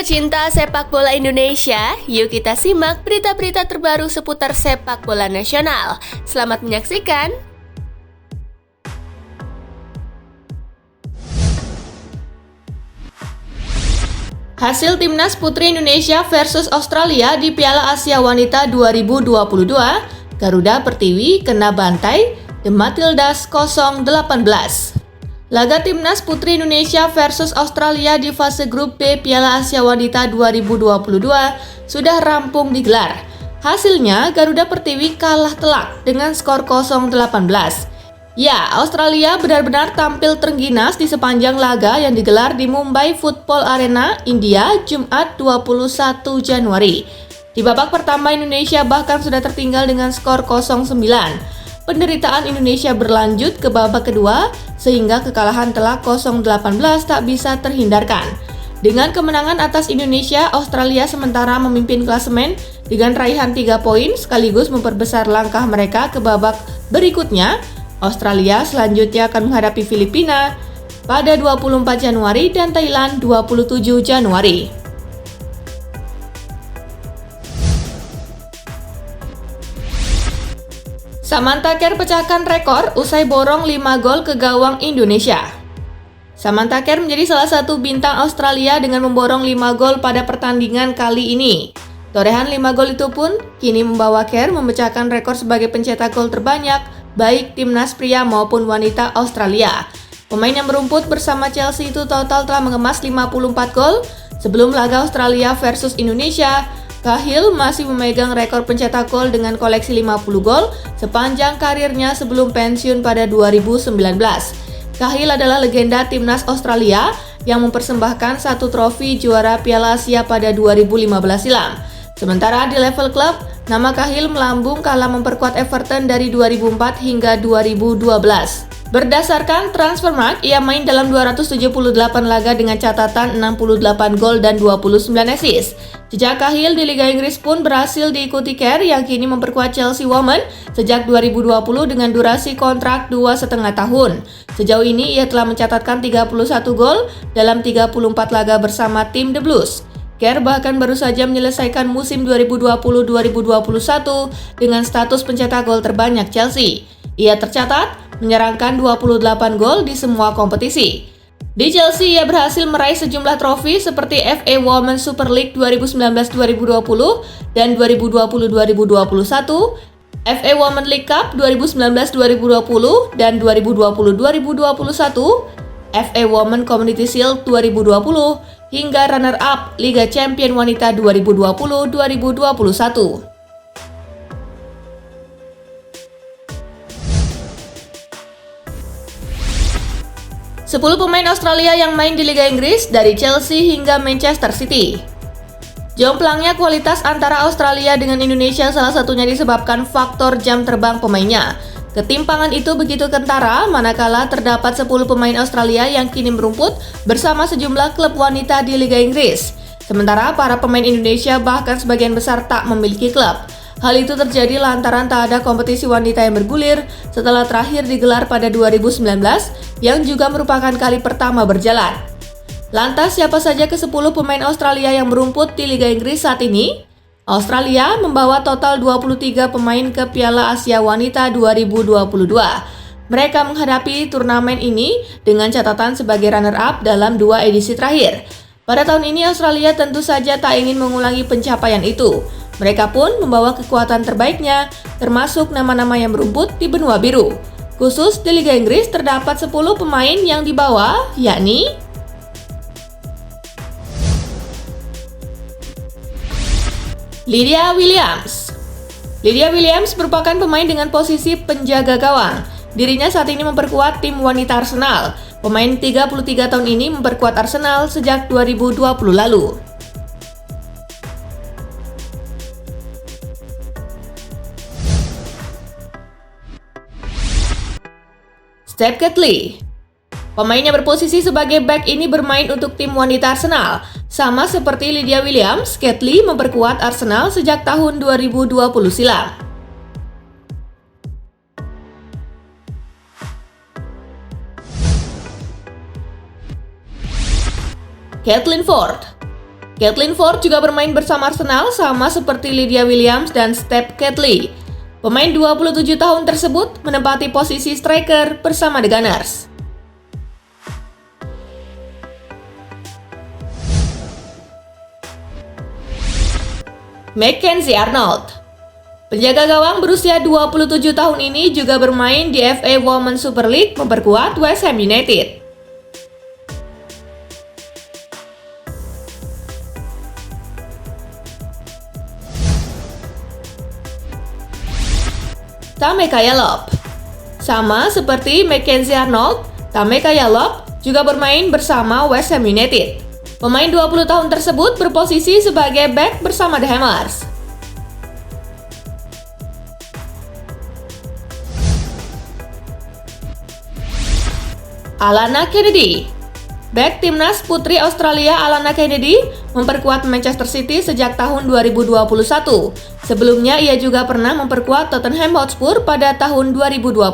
pecinta sepak bola Indonesia, yuk kita simak berita-berita terbaru seputar sepak bola nasional. Selamat menyaksikan. Hasil Timnas Putri Indonesia versus Australia di Piala Asia Wanita 2022, Garuda Pertiwi kena bantai The Matildas 0-18. Laga Timnas Putri Indonesia versus Australia di fase grup B Piala Asia Wanita 2022 sudah rampung digelar. Hasilnya, Garuda Pertiwi kalah telak dengan skor 0-18. Ya, Australia benar-benar tampil terengginas di sepanjang laga yang digelar di Mumbai Football Arena, India, Jumat 21 Januari. Di babak pertama, Indonesia bahkan sudah tertinggal dengan skor 0-9. Penderitaan Indonesia berlanjut ke babak kedua, sehingga kekalahan telak 0-18 tak bisa terhindarkan. Dengan kemenangan atas Indonesia, Australia sementara memimpin klasemen dengan raihan 3 poin sekaligus memperbesar langkah mereka ke babak berikutnya. Australia selanjutnya akan menghadapi Filipina pada 24 Januari dan Thailand 27 Januari. Samantha Care pecahkan rekor usai borong 5 gol ke gawang Indonesia. Samantha Care menjadi salah satu bintang Australia dengan memborong 5 gol pada pertandingan kali ini. Torehan 5 gol itu pun kini membawa Care memecahkan rekor sebagai pencetak gol terbanyak baik timnas pria maupun wanita Australia. Pemain yang berumput bersama Chelsea itu total telah mengemas 54 gol. Sebelum laga Australia versus Indonesia, Cahill masih memegang rekor pencetak gol dengan koleksi 50 gol sepanjang karirnya sebelum pensiun pada 2019. Cahill adalah legenda timnas Australia yang mempersembahkan 1 trofi juara Piala Asia pada 2015 silam. Sementara di level klub, nama Cahill melambung kala memperkuat Everton dari 2004 hingga 2012. Berdasarkan Transfermarkt, ia main dalam 278 laga dengan catatan 68 gol dan 29 assist. Jejak Cahill di Liga Inggris pun berhasil diikuti Care yang kini memperkuat Chelsea Women sejak 2020 dengan durasi kontrak 2,5 tahun. Sejauh ini ia telah mencatatkan 31 gol dalam 34 laga bersama tim The Blues. Care bahkan baru saja menyelesaikan musim 2020-2021 dengan status pencetak gol terbanyak Chelsea. Ia tercatat menyerangkan 28 gol di semua kompetisi. Di Chelsea, ia berhasil meraih sejumlah trofi seperti FA Women's Super League 2019-2020 dan 2020-2021, FA Women's League Cup 2019-2020 dan 2020-2021, FA Women Community Shield 2020, hingga runner-up Liga Champion Wanita 2020-2021. 10 pemain Australia yang main di Liga Inggris dari Chelsea hingga Manchester City. Jomplangnya kualitas antara Australia dengan Indonesia salah satunya disebabkan faktor jam terbang pemainnya. Ketimpangan itu begitu kentara manakala terdapat 10 pemain Australia yang kini merumput bersama sejumlah klub wanita di Liga Inggris. Sementara para pemain Indonesia bahkan sebagian besar tak memiliki klub. Hal itu terjadi lantaran tak ada kompetisi wanita yang bergulir setelah terakhir digelar pada 2019 yang juga merupakan kali pertama berjalan. Lantas siapa saja ke-10 pemain Australia yang merumput di Liga Inggris saat ini? Australia membawa total 23 pemain ke Piala Asia Wanita 2022. Mereka menghadapi turnamen ini dengan catatan sebagai runner-up dalam 2 edisi terakhir. Pada tahun ini Australia tentu saja tak ingin mengulangi pencapaian itu. Mereka pun membawa kekuatan terbaiknya, termasuk nama-nama yang berumput di benua biru. Khusus di Liga Inggris terdapat 10 pemain yang dibawa, yakni Lydia Williams. Lydia Williams merupakan pemain dengan posisi penjaga gawang. Dirinya saat ini memperkuat tim wanita Arsenal. Pemain 33 tahun ini memperkuat Arsenal sejak 2020 lalu. Steph Catley. Pemain yang berposisi sebagai back ini bermain untuk tim wanita Arsenal. Sama seperti Lydia Williams, Catley memperkuat Arsenal sejak tahun 2020 silam. Caitlin Foord. Caitlin Foord juga bermain bersama Arsenal sama seperti Lydia Williams dan Steph Catley. Pemain 27 tahun tersebut menempati posisi striker bersama The Gunners. Mackenzie Arnold. Penjaga gawang berusia 27 tahun ini juga bermain di FA Women's Super League memperkuat West Ham United. Tameka Yallop. Sama seperti Mackenzie Arnold, Tameka Yallop juga bermain bersama West Ham United. Pemain 20 tahun tersebut berposisi sebagai bek bersama The Hammers. Alana Kennedy. Bek timnas putri Australia Alana Kennedy memperkuat Manchester City sejak tahun 2021. Sebelumnya ia juga pernah memperkuat Tottenham Hotspur pada tahun 2020.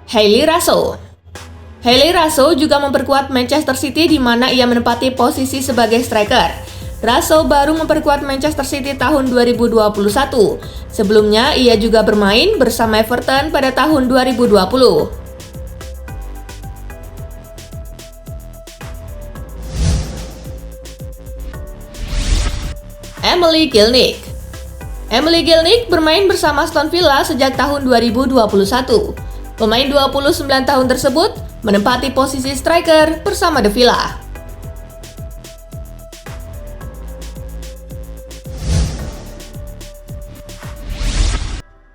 Hayley Raso. Hayley Raso juga memperkuat Manchester City di mana ia menempati posisi sebagai striker. Raso baru memperkuat Manchester City tahun 2021. Sebelumnya ia juga bermain bersama Everton pada tahun 2020. Emily Gielnik. Emily Gielnik bermain bersama Aston Villa sejak tahun 2021. Pemain 29 tahun tersebut menempati posisi striker bersama The Villa.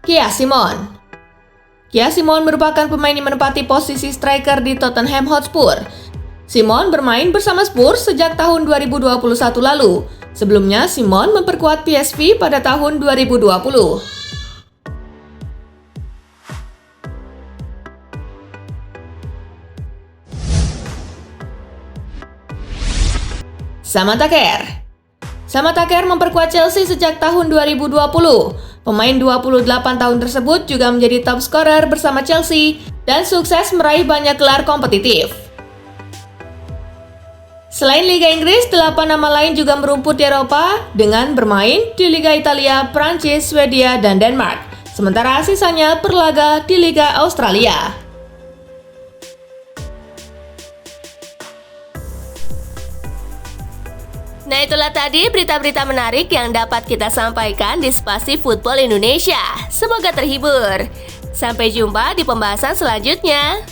Kia Simon. Kia Simon merupakan pemain yang menempati posisi striker di Tottenham Hotspur. Simon bermain bersama Spurs sejak tahun 2021 lalu. Sebelumnya Simon memperkuat PSV pada tahun 2020. Samantha Kerr. Samantha Kerr memperkuat Chelsea sejak tahun 2020. Pemain 28 tahun tersebut juga menjadi top scorer bersama Chelsea dan sukses meraih banyak gelar kompetitif. Selain Liga Inggris, 8 nama lain juga merumput di Eropa dengan bermain di Liga Italia, Prancis, Swedia, dan Denmark. Sementara sisanya berlaga di Liga Australia. Nah, itulah tadi berita-berita menarik yang dapat kita sampaikan di Spasi Football Indonesia. Semoga terhibur. Sampai jumpa di pembahasan selanjutnya.